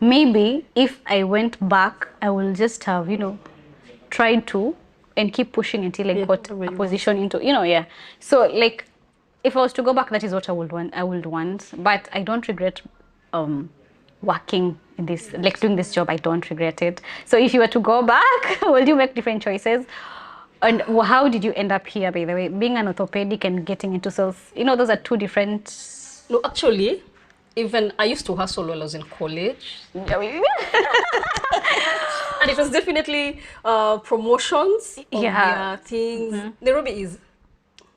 maybe if I went back, I will just have, tried to and keep pushing until I got a position into, yeah. So like, if I was to go back, that is what I would want. But I don't regret working in this, like doing this job. I don't regret it. So if you were to go back, will you make different choices? And how did you end up here, by the way? Being an orthopedic and getting into sales, those are two different. No, actually, even I used to hustle while I was in college. And it was definitely promotions of things. Nairobi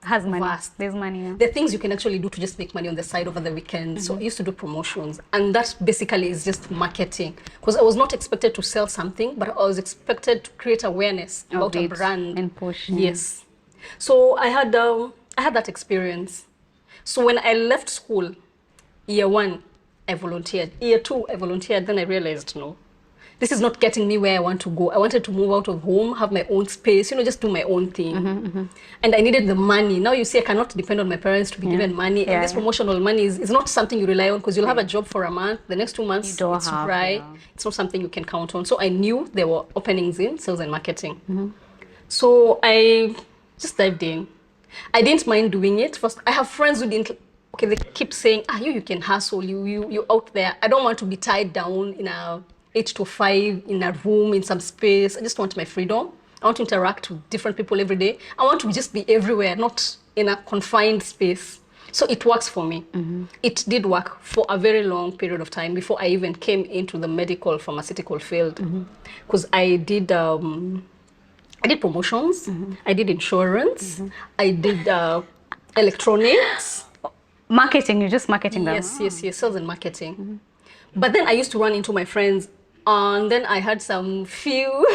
has money. Vast. There's money. Yeah. There are things you can actually do to just make money on the side over the weekend. So I used to do promotions, and that basically is just marketing. Because I was not expected to sell something, but I was expected to create awareness about a brand and push. Yes. So I had that experience. So when I left school, year 1, I volunteered. Year 2, I volunteered. Then I realized, no, this is not getting me where I want to go. I wanted to move out of home, have my own space, just do my own thing. And I needed the money. Now you see, I cannot depend on my parents to be given money. And this promotional money is not something you rely on, because you'll have a job for a month. The next 2 months, it's dry. It's not something you can count on. So I knew there were openings in sales and marketing. So I just dived in. I didn't mind doing it. First, I have friends who didn't. Okay, they keep saying, you can hustle. You out there. I don't want to be tied down in a 8 to 5 in a room, in some space. I just want my freedom. I want to interact with different people every day. I want to just be everywhere, not in a confined space. So it works for me. It did work for a very long period of time before I even came into the medical pharmaceutical field. Because I did promotions, I did insurance, I did electronics. Marketing, you're just marketing them? Yes, sales and marketing. But then I used to run into my friends, and then I had some few,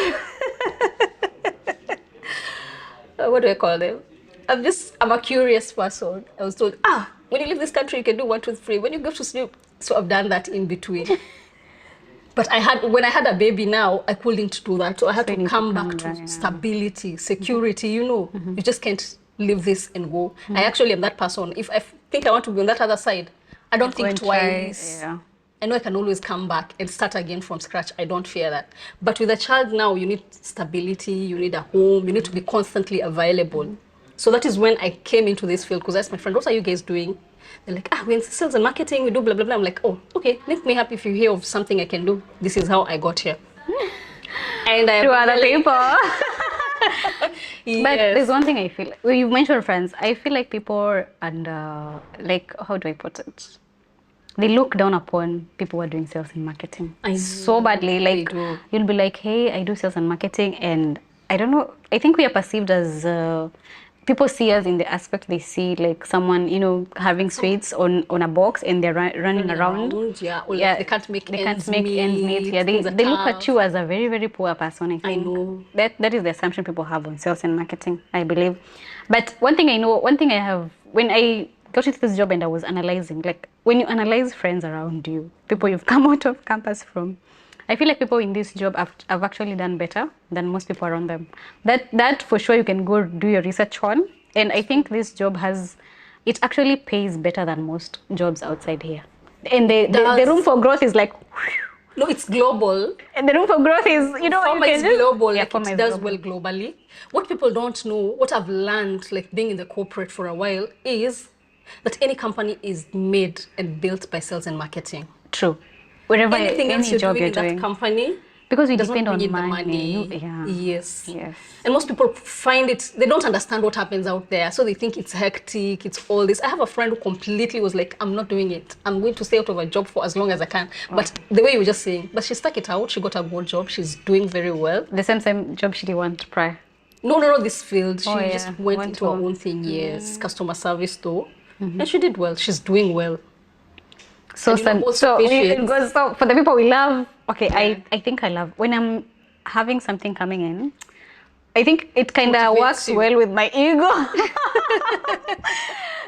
what do I call them? I'm a curious person. I was told, when you leave this country, you can do 1, 2, 3. When you go to sleep. So I've done that in between. But when I had a baby now, I couldn't do that. So I had to come back to stability, security, You just can't leave this and go. I actually am that person. If I think I want to be on that other side, I don't think twice. I know I can always come back and start again from scratch. I don't fear that. But with a child now, you need stability, you need a home, you need to be constantly available. So that is when I came into this field, because I asked my friend, what are you guys doing? They're like, we're in sales and marketing, we do blah, blah, blah. I'm like, oh, okay, make me happy if you hear of something I can do. This is how I got here. And I to other people. Yes. But there's one thing I feel, you mentioned friends, I feel like people like, how do I put it? They look down upon people who are doing sales and marketing so badly. Like, you'll be like, hey, I do sales and marketing, and I don't know, I think we are perceived as people see us in the aspect they see like someone, having sweets on a box and they're running around. They can't make ends meet. Yeah, they look at you as a very, very poor person. I think that is the assumption people have on sales and marketing, I believe. But one thing I have, when I got into this job and I was analyzing, like when you analyze friends around you, people you've come out of campus from, I feel like people in this job have actually done better than most people around them. That for sure you can go do your research on. And I think this job it actually pays better than most jobs outside here. And the room for growth is like, no, it's global. And the room for growth is, Pharma is global. Yeah, it does well globally. What people don't know, what I've learned, like being in the corporate for a while, is that any company is made and built by sales and marketing. True. Wherever anything else you're doing in that company, because we depend on the money. Yes. And most people they don't understand what happens out there. So they think it's hectic, it's all this. I have a friend who completely was like, I'm not doing it. I'm going to stay out of a job for as long as I can. But the way you were just saying, but she stuck it out. She got a good job. She's doing very well. The same job she didn't want prior? No, this field. She just went into her own thing, customer service though. And she did well. She's doing well. So for the people we love, I think I love when I'm having something coming in. I think it kind of works well with my ego.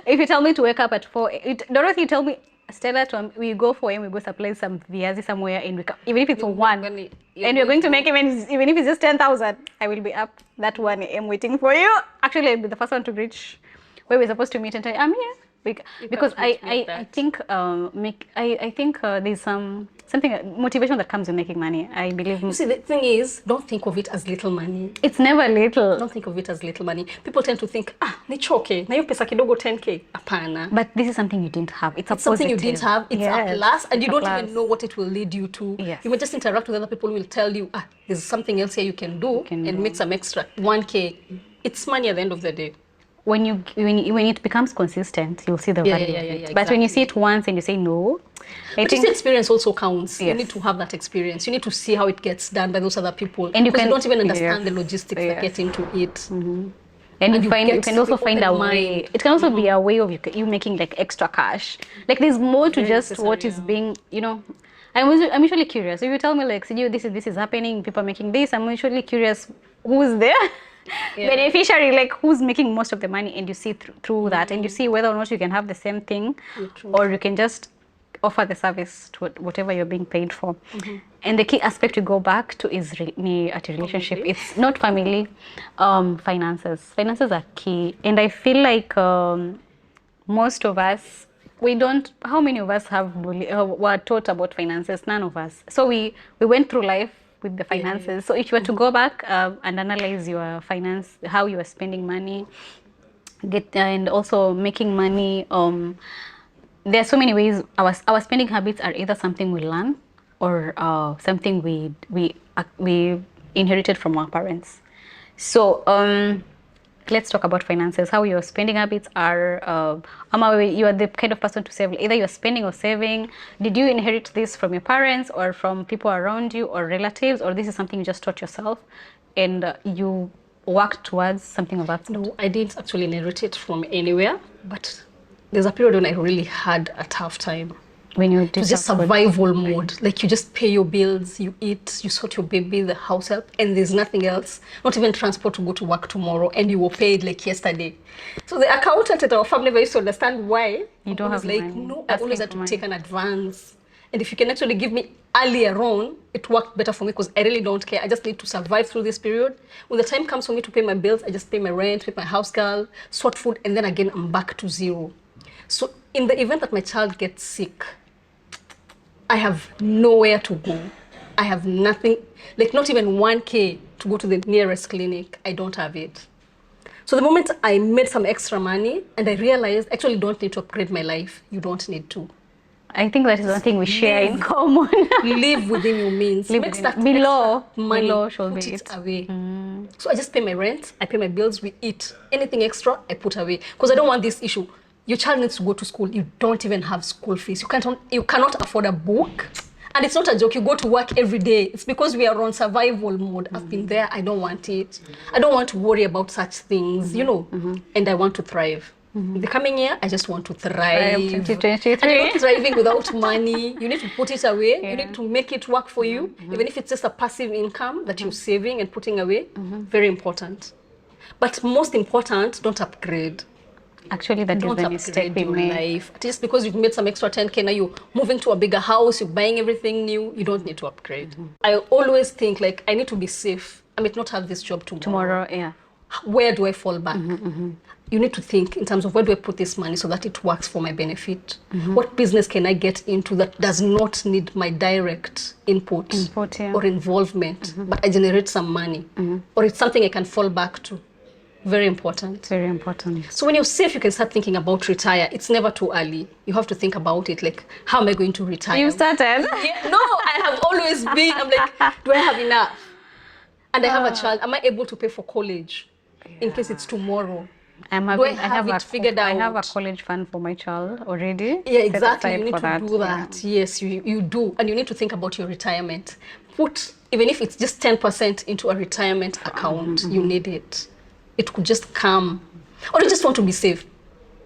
If you tell me to wake up at 4, Dorothy, you tell me, Stella, we go for him, we go supply some viazi somewhere, and even if it's 1, and you're going to make even if it's just 10,000, I will be up that 1 AM waiting for you. Actually, I'll be the first one to reach where we're supposed to meet and tell you, I'm here. Because I think there's something motivation that comes with making money. I believe. You see, the thing is, don't think of it as little money. It's never little. Don't think of it as little money. People tend to think, ni choke, na hiyo pesa kidogo 10K. Apana. But this is something you didn't have. It's something you didn't have. It's a plus, and you don't even know what it will lead you to. Yes. You may just interact with other people who will tell you, there's something else here you can do and make some extra 1K. It's money at the end of the day. When it becomes consistent, you'll see the value of it. Exactly. But when you see it once and you say no, I think the experience also counts. Yes. You need to have that experience. You need to see how it gets done by those other people. And you don't even understand the logistics that get into it. Mm-hmm. And you can also find a way. It can also be a way of you making like extra cash. Like there's more to just what is being, I'm usually curious. If you tell me like, this is happening, people are making this, I'm usually curious who's there. Beneficiary, like who's making most of the money, and you see through that, and you see whether or not you can have the same thing, or you can just offer the service to whatever you're being paid for. And the key aspect to go back to is at a relationship. It's not family, finances. Finances are key, and I feel like most of us, we don't. How many of us were taught about finances? None of us. So we went through life with the finances. So if you were to go back and analyze your finance, how you are spending money, and also making money, there are so many ways. Our spending habits are either something we learn or something we inherited from our parents. So let's talk about finances. How your spending habits are. You are the kind of person to save. Either you're spending or saving. Did you inherit this from your parents or from people around you or relatives, or this is something you just taught yourself and you worked towards something of that sort? No, I didn't actually inherit it from anywhere, but there's a period when I really had a tough time. When you did just survival mode, like you just pay your bills, you eat, you sort your baby, the house help, and there's nothing else, not even transport to go to work tomorrow, and you were paid like yesterday. So the accountant at our family never used to understand why. You don't have like, money. No, I always had to take an advance. And if you can actually give me earlier on, it worked better for me because I really don't care. I just need to survive through this period. When the time comes for me to pay my bills, I just pay my rent, pay my house girl, sort food, and then again, I'm back to zero. So in the event that my child gets sick, I have nowhere to go. I have nothing, like not even 1K to go to the nearest clinic. I don't have it. So the moment I made some extra money and I realized I actually don't need to upgrade my life, you don't need to. I think that is one thing we share in common. Live within your means. Live that below money, should put be it away. So I just pay my rent, I pay my bills, we eat. Anything extra, I put away. Because I don't want this issue. Your child needs to go to school. You don't even have school fees. You cannot afford a book. And it's not a joke. You go to work every day. It's because we are on survival mode. I've been there. I don't want it. I don't want to worry about such things, and I want to thrive. The coming year, I just want to thrive. 2023. And you're not thriving without money. You need to put it away. You need to make it work for you. Even if it's just a passive income that you're saving and putting away. Very important. But most important, don't upgrade. Actually, that is the mistake we made. Just because you've made some extra 10K, now you're moving to a bigger house, you're buying everything new, you don't need to upgrade. I always think like, I need to be safe. I may not have this job tomorrow. Where do I fall back? You need to think in terms of where do I put this money so that it works for my benefit? What business can I get into that does not need my direct input or involvement, but I generate some money? Or it's something I can fall back to. Very important. Very important. So when you're safe, you can start thinking about retire. It's never too early. You have to think about it, like, how am I going to retire? You started? No, I have always been. I'm like, do I have enough? And I have a child. Am I able to pay for college in case it's tomorrow? I have a college fund for my child already. Yeah, exactly. You need to do that. Yes, you do. And you need to think about your retirement. Put, even if it's just 10% into a retirement account, you need it. It could just come. Or you just want to be safe.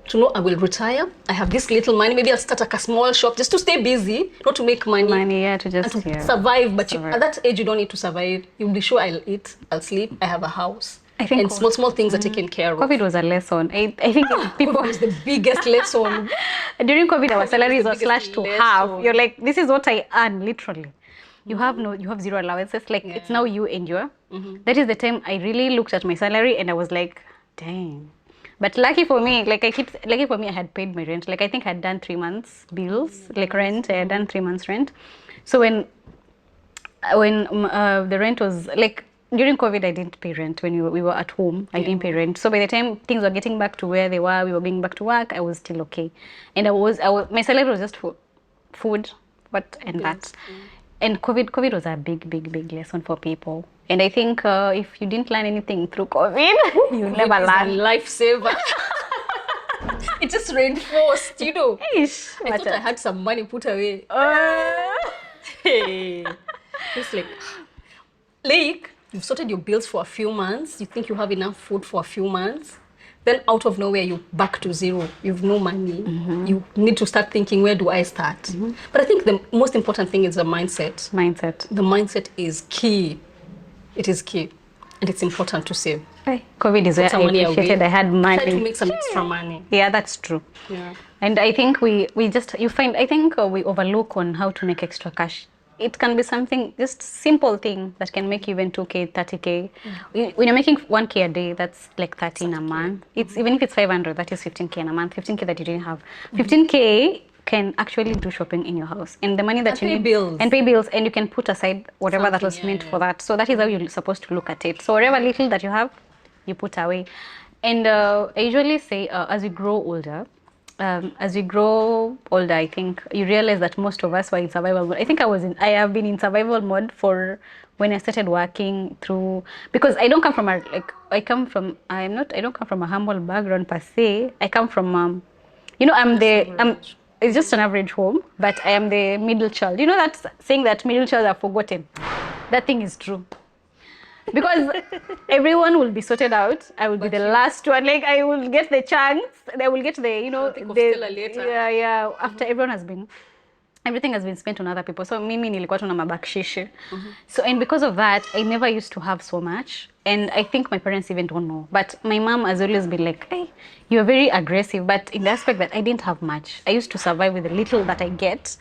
To know I will retire. I have this little money. Maybe I'll start a small shop just to stay busy, not to make money. To just survive. But at that age, you don't need to survive. You'll be sure I'll eat, I'll sleep, I have a house. I think small things are taken care of. COVID was a lesson. I think people was the biggest lesson. During COVID, our salaries were slashed to half. You're like, this is what I earn, literally. You have zero allowances. Like it's now you and your. That is the time I really looked at my salary and I was like, dang. But lucky for me, I had paid my rent. Like I think I had done 3 months bills, like rent. I had done 3 months rent. So when the rent was like during COVID, I didn't pay rent when we were at home. I didn't pay rent. So by the time things were getting back to where they were, we were going back to work. I was still okay, and my salary was just for food, and that. And COVID was a big lesson for people. And I think if you didn't learn anything through COVID, you never learn. A lifesaver. It just reinforced, you know. Ish, I thought I had some money put away. Hey. It's like, you've sorted your bills for a few months. You think you have enough food for a few months. Then out of nowhere, you're back to zero. You've no money. You need to start thinking, where do I start? But I think the most important thing is the mindset. The mindset is key. It is key. And it's important to save. COVID is where I appreciated I had money. Try to make some extra money. Yeah, that's true. Yeah. And I think we overlook on how to make extra cash. It can be something, just simple thing that can make you even 2K, 30K. When you're making 1K a day, that's like 13 a month. It's even if it's 500, that is 15K in a month. 15K that you didn't have. 15K can actually do shopping in your house, and the money that you need and pay bills, and you can put aside whatever that was meant for that. So that is how you're supposed to look at it. So whatever little that you have, you put away. And I usually say, as we grow older, I think you realize that most of us were in survival mode. I think I have been in survival mode for when I started working through, because I don't come from I don't come from a humble background per se. I come from, it's just an average home, but I am the middle child. You know that saying that middle child are forgotten? That thing is true. Because everyone will be sorted out. I will be the last one. Like I will get the chance. I will get after everything has been spent on other people. So mimi nilikuwa tu na mabakshishi. So, and because of that, I never used to have so much. And I think my parents even don't know. But my mom has always been like, hey, you're very aggressive. But in the aspect that I didn't have much. I used to survive with the little that I get.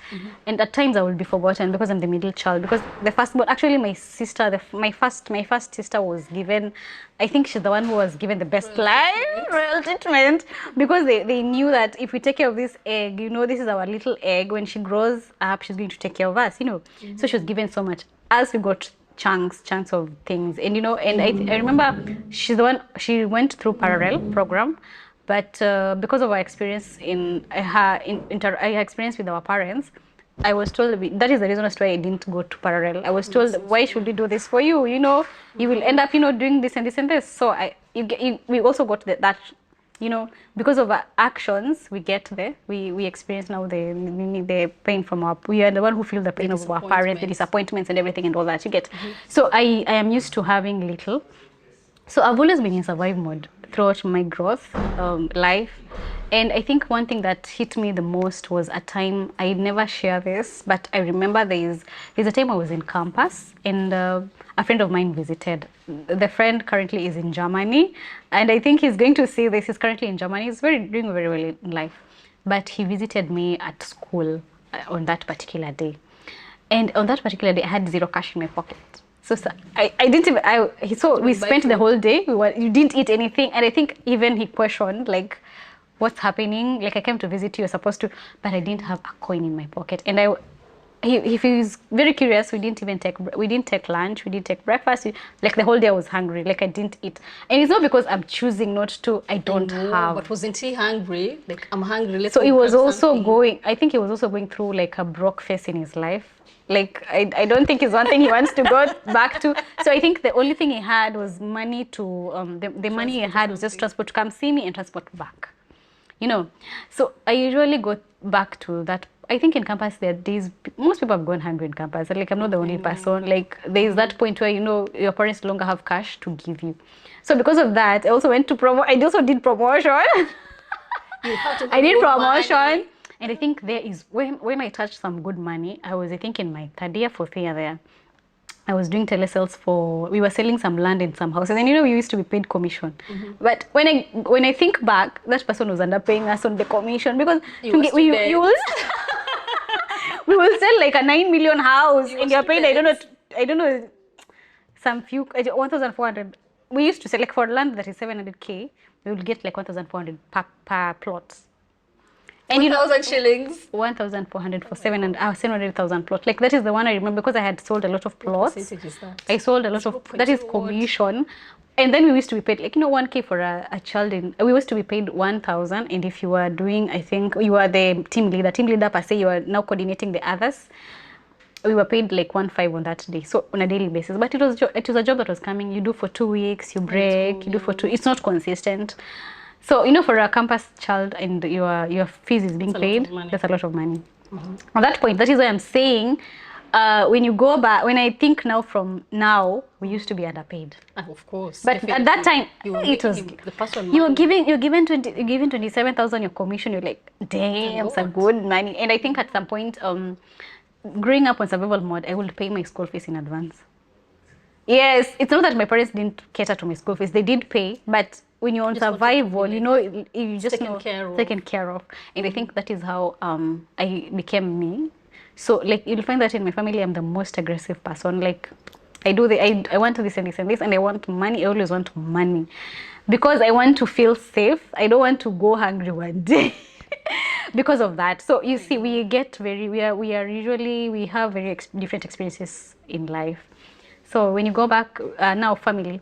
And at times I will be forgotten because I'm the middle child. Because the firstborn, actually my sister, my first sister was given, I think she's the one who was given the best royal treatment. Because they knew that if we take care of this egg, this is our little egg. When she grows up, she's going to take care of us, So she was given so much. As we got chunks of things, and and I remember she's the one, she went through parallel program, but because of our experience her experience with our parents, I was told that is the reason why I didn't go to parallel. I was told, why should we do this for you? You will end up doing this and this and this. So we also got that. Because of our actions, we get there. We experience now the pain from we are the one who feel the pain of our parents, the disappointments and everything and all that you get. So I am used to having little. So I've always been in survival mode throughout my growth, life. And I think one thing that hit me the most was a time, I never share this, but I remember there's a time I was in campus and a friend of mine visited. The friend currently is in Germany, and I think he's going to see this. He's currently in Germany. He's doing very well in life. But he visited me at school on that particular day. And on that particular day, I had zero cash in my pocket. So I didn't even, so we spent the whole day. You didn't eat anything. And I think even he questioned, like, what's happening? Like, I came to visit you, you're supposed to, but I didn't have a coin in my pocket. And he was very curious. We didn't take lunch, we didn't take breakfast. Like, the whole day I was hungry. Like, I didn't eat. And it's not because I'm choosing not to, I don't have. But wasn't he hungry? Like, I'm hungry. So he was also I think he was also going through like a broke phase in his life. Like, I don't think it's one thing he wants to go back to. So I think the only thing he had was money to, the money he had was just transport to come see me and transport back. So I usually go back to that. I think in campus there are days, most people have gone hungry in campus. Like, I'm not the only person. Like, there is that point where, your parents no longer have cash to give you. So because of that, I also went to I also did promotion. I did promotion. Money. And I think there is, when I touched some good money, I think in my third year, fourth year there, I was doing telesales we were selling some land in some houses, and we used to be paid commission. But when I think back, that person was underpaying us on the commission, because we will sell like a 9 million house and you're paid, I don't know, some few, 1,400. We used to sell, like, for land that is 700K, we would get like 1,400 per plot. And 1,000 shillings. 1,400 for 700,000 plot. Like that is the one I remember because I had sold a lot of plots. What percentage is that? I sold a lot of, that is commission. And then we used to be paid, like, 1K for a child we used to be paid 1,000. And if you were doing, I think you are the team leader per se, you are now coordinating the others. We were paid like 1,500 on that day, so on a daily basis. But it was a job that was coming. You do for 2 weeks, you break, you do for 2. It's not consistent. So for a campus child and your fees is being paid, that's a lot of money. At that point, that is why I'm saying, when you go back, when I think now from now, we used to be underpaid. Of course. But at that time, it was the person you're given 27,000 your commission. You're like, damn, some good money. And I think at some point, growing up on survival mode, I would pay my school fees in advance. Yes, it's not that my parents didn't cater to my school fees. They did pay, but when you're on survival, you just taken care of. And I think that is how I became me. So like you'll find that in my family, I'm the most aggressive person. Like I want this and this and this, and I want money. I always want money because I want to feel safe. I don't want to go hungry one day. Because of that. So you see, we have very different experiences in life. So when you go back now, family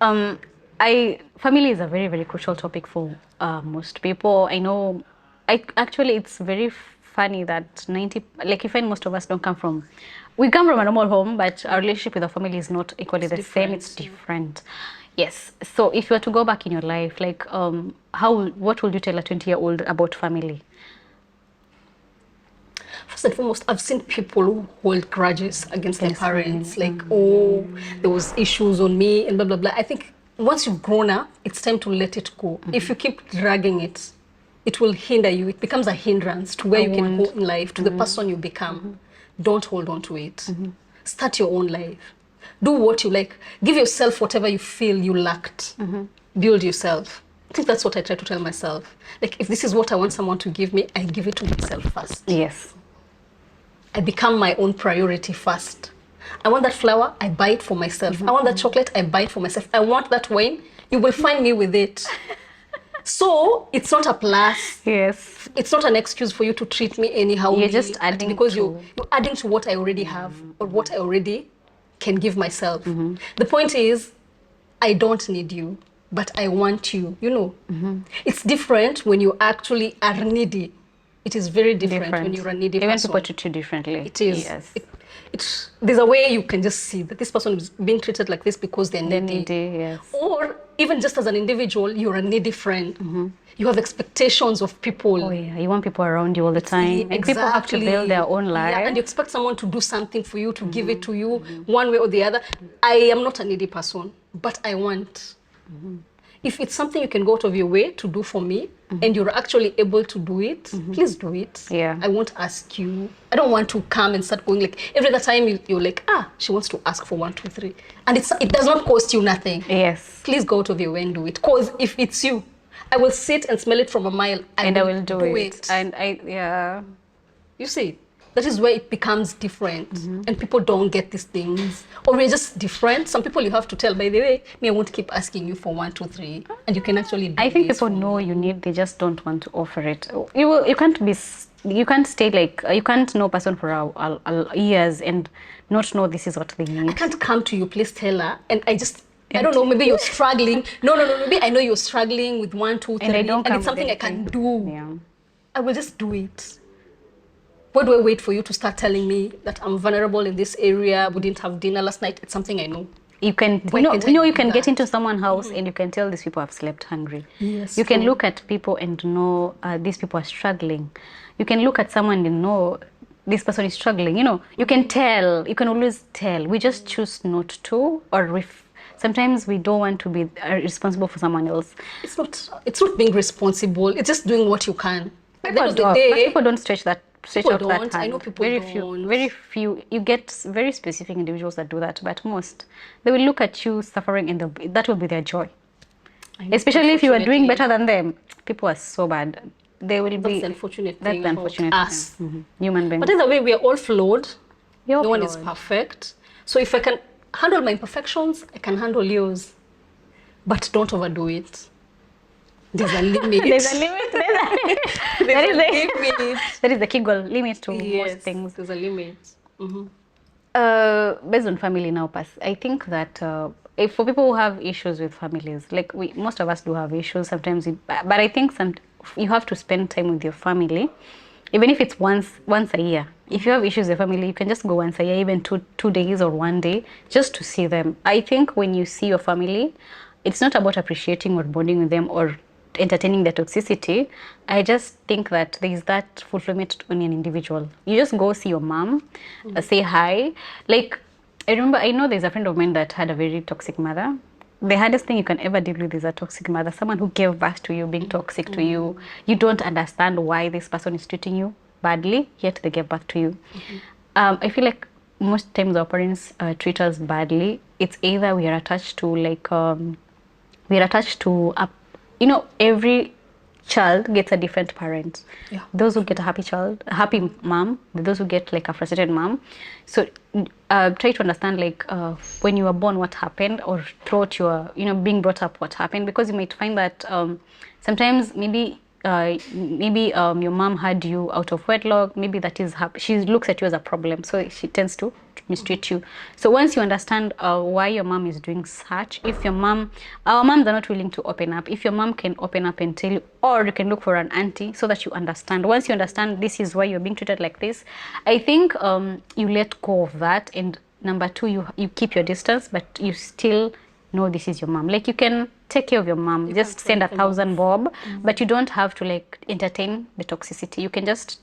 is a very, very crucial topic for most people. I know it's very funny that you find most of us we come from a normal home, but our relationship with our family is not equally the same. It's different. Yes. So if you were to go back in your life, like what would you tell a 20-year-old about family? First and foremost, I've seen people who hold grudges against their parents. Like, oh, there was issues on me and blah, blah, blah. I think once you've grown up, it's time to let it go. If you keep dragging it, it will hinder you. It becomes a hindrance to where you can go in life, to the person you become. Don't hold on to it. Start your own life. Do what you like. Give yourself whatever you feel you lacked. Build yourself. I think that's what I try to tell myself. Like, if this is what I want someone to give me, I give it to myself first. Yes. I become my own priority first. I want that flower, I buy it for myself. I want that chocolate, I buy it for myself. I want that wine, you will find me with it. So it's not a plus. Yes. It's not an excuse for you to treat me anyhow. You're just adding because you're adding to what I already have or what I already can give myself. The point is, I don't need you, but I want you. It's different when you actually are needy. It is very different when you're a needy person. Even people treat you differently. It is. Yes. There's a way you can just see that this person is being treated like this because they're needy. Yes. Or even just as an individual, you're a needy friend. You have expectations of people. Oh yeah, you want people around you all the time. And people have to build their own life. Yeah, and you expect someone to do something for you, to give it to you one way or the other. I am not a needy person, but I want. If it's something you can go out of your way to do for me, and you're actually able to do it, please do it. Yeah. I won't ask you. I don't want to come and start going like, every other time you're like, she wants to ask for 1, 2, 3. And it does not cost you nothing. Yes. Please go out of your way and do it. Because if it's you, I will sit and smell it from a mile. And I will do it. And you see, that is where it becomes different. And people don't get these things. Or we're just different. Some people you have to tell, by the way, I won't keep asking you for 1, 2, 3. And you can actually do I think people know you need, they just don't want to offer it. You can't stay like, you can't know a person for years and not know this is what they need. I can't come to you, please tell her. And I don't know, maybe you're struggling. No, maybe I know you're struggling with 1, 2, 3. And it's something I can do. Yeah. I will just do it. Why do I wait for you to start telling me that I'm vulnerable in this area? We didn't have dinner last night. It's something I know. You can, you can get into someone's house and you can tell these people have slept hungry. Yes. You can look at people and know these people are struggling. You can look at someone and know this person is struggling. You can tell. You can always tell. We just choose not to, or sometimes we don't want to be responsible for someone else. It's not being responsible. It's just doing what you can. At the end of the But day, people don't stretch out that hand. I know people don't. Very few. You get very specific individuals that do that, but most, they will look at you suffering and that will be their joy. Especially if you are doing better than them. People are so bad. They will be. That's the unfortunate thing That's the unfortunate us. thing. Human beings. But either way, we are all flawed. No one is perfect. So if I can handle my imperfections, I can handle yours. but don't overdo it. There's a limit. There's a limit. There's a limit. That is the key goal, limit to most things. There's a limit. Based on family now, I think that if for people who have issues with families, like most of us do have issues sometimes, but I think you have to spend time with your family, even if it's once a year. If you have issues with your family, you can just go once a year, even two days or one day, just to see them. I think when you see your family, it's not about appreciating or bonding with them or entertaining their toxicity. I just think that there is that fulfillment on an individual. You just go see your mom, say hi. Like, I know there's a friend of mine that had a very toxic mother. The hardest thing you can ever deal with is a toxic mother, someone who gave birth to you, being toxic to you. You don't understand why this person is treating you badly, yet they gave birth to you. I feel like most times our parents treat us badly. It's either we are attached to every child gets a different parent. Yeah. Those who get a happy mom, those who get like a frustrated mom. So try to understand when you were born what happened, or throughout your being brought up what happened, because you might find that sometimes maybe your mom had you out of wedlock. Maybe that is she looks at you as a problem, so she tends to mistreat you. So once you understand why your mom is doing such, if our moms are not willing to open up, if your mom can open up and tell you, or you can look for an auntie so that you understand. Once you understand this is why you're being treated like this, I think you let go of that. And number two, you keep your distance, but you still know this is your mom. Like, you can take care of your mom, just send 1,000 bob, but you don't have to entertain the toxicity. You can just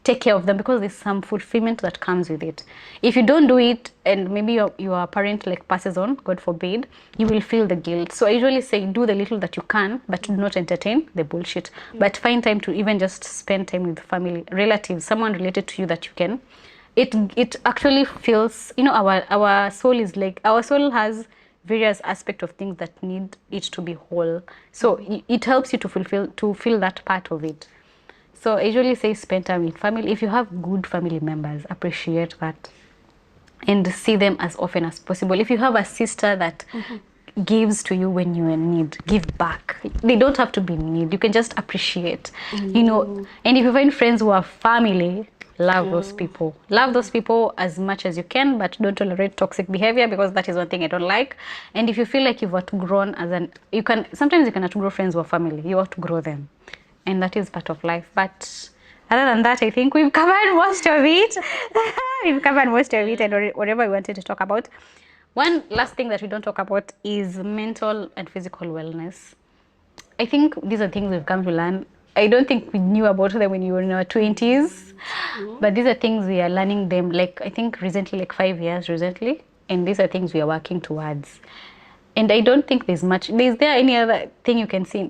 take care of them, because there's some fulfillment that comes with it. If you don't do it, and maybe your parent passes on, God forbid, you will feel the guilt. So I usually say, do the little that you can, but do not entertain the bullshit. But find time to even just spend time with family, relatives, someone related to you that you can. It actually feels, our soul is our soul has various aspects of things that need it to be whole. So it helps you to feel that part of it. So I usually say, spend time with family. If you have good family members, appreciate that and see them as often as possible. If you have a sister that gives to you when you're in need, give back. They don't have to be in need. You can just appreciate, And if you find friends who are family, love those people. Love those people as much as you can, but don't tolerate toxic behavior, because that is one thing I don't like. And if you feel like you've outgrown sometimes you can outgrow friends or family. You have to grow them. And that is part of life. But other than that, I think we've covered most of it. And whatever we wanted to talk about. One last thing that we don't talk about is mental and physical wellness. I think these are things we've come to learn. I don't think we knew about them when you were in our 20s. But these are things we are learning them, I think recently, 5 years recently. And these are things we are working towards. And I don't think there's much. Is there any other thing you can see,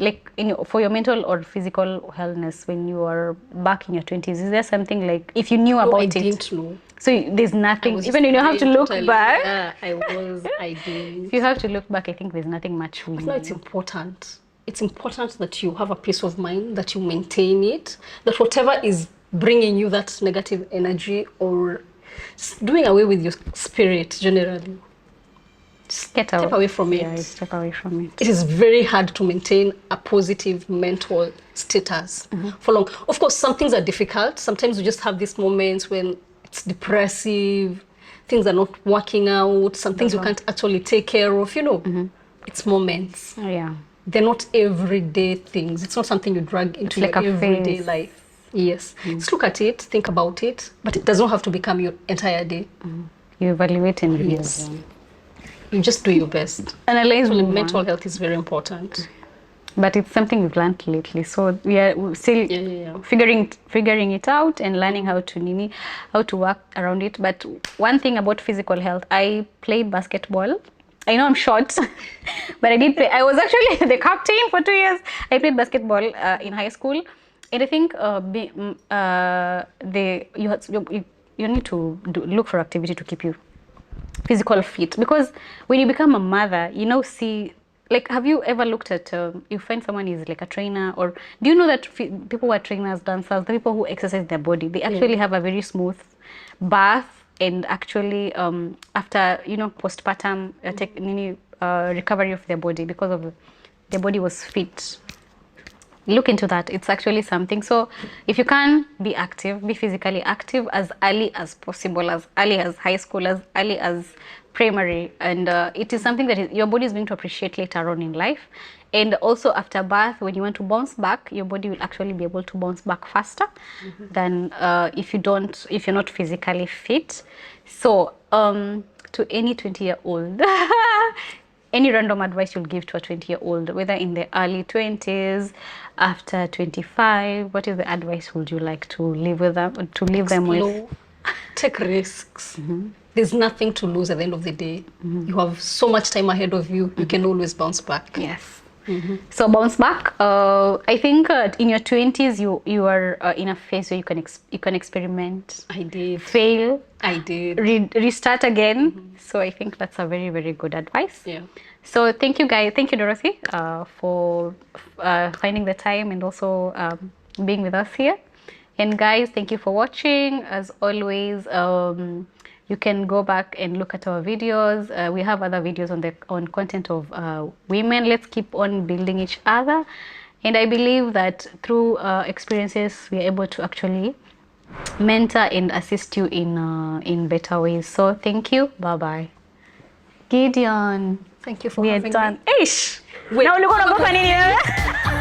for your mental or physical wellness when you are back in your 20s? Is there something if you knew about it? I didn't know. So there's nothing. Even when you have to look back. Yeah, I didn't. If you have to look back, I think there's nothing much we know. It's important. It's important that you have a peace of mind, that you maintain it, that whatever is bringing you that negative energy or doing away with your spirit generally, step away from it. Yeah, step away from it. It is very hard to maintain a positive mental status for long. Of course, some things are difficult. Sometimes we just have these moments when it's depressive, things are not working out, some things you can't actually take care of, It's moments. Oh, yeah. They're not everyday things. It's not something you drag into your everyday life. Yes. Just look at it, think about it, but it does not have to become your entire day. You evaluate and review. Yes. You just do your best. Analyze. Mental health is very important. But it's something we've learned lately. So we are still figuring it out and learning how to work around it. But one thing about physical health, I played basketball. I know I'm short, but I did play. I was actually the captain for 2 years. I played basketball in high school. And I think you need to look for activity to keep you physical fit, because when you become a mother, have you ever looked at you find someone is a trainer, or do you know that people who are trainers, dancers, the people who exercise their body, they actually have a very smooth birth, and actually after postpartum recovery of their body because of their body was fit. Look into that. It's actually something. So if you can be active, be physically active as early as possible, as early as high school, as early as primary, and it is something that your body is going to appreciate later on in life. And also after birth, when you want to bounce back, your body will actually be able to bounce back faster than if you're not physically fit. So to any 20-year-old, any random advice you'll give to a 20-year-old, whether in the early 20s, after 25, what is the advice would you like to leave with them, with? Take risks. There's nothing to lose at the end of the day. You have so much time ahead of you. You can always bounce back. Yes. So bounce back. I think in your 20s you are in a phase where you can experiment. I did. Fail. I did. Restart again. So I think that's a very, very good advice. Yeah. So thank you guys. Thank you, Dorothy, for finding the time and also being with us here. And guys, thank you for watching. As always, you can go back and look at our videos. We have other videos on content of women. Let's keep on building each other. And I believe that through experiences, we are able to actually mentor and assist you in better ways. So thank you. Bye-bye. Gideon. Thank you for we having are done. me. Ish! Now look what I'm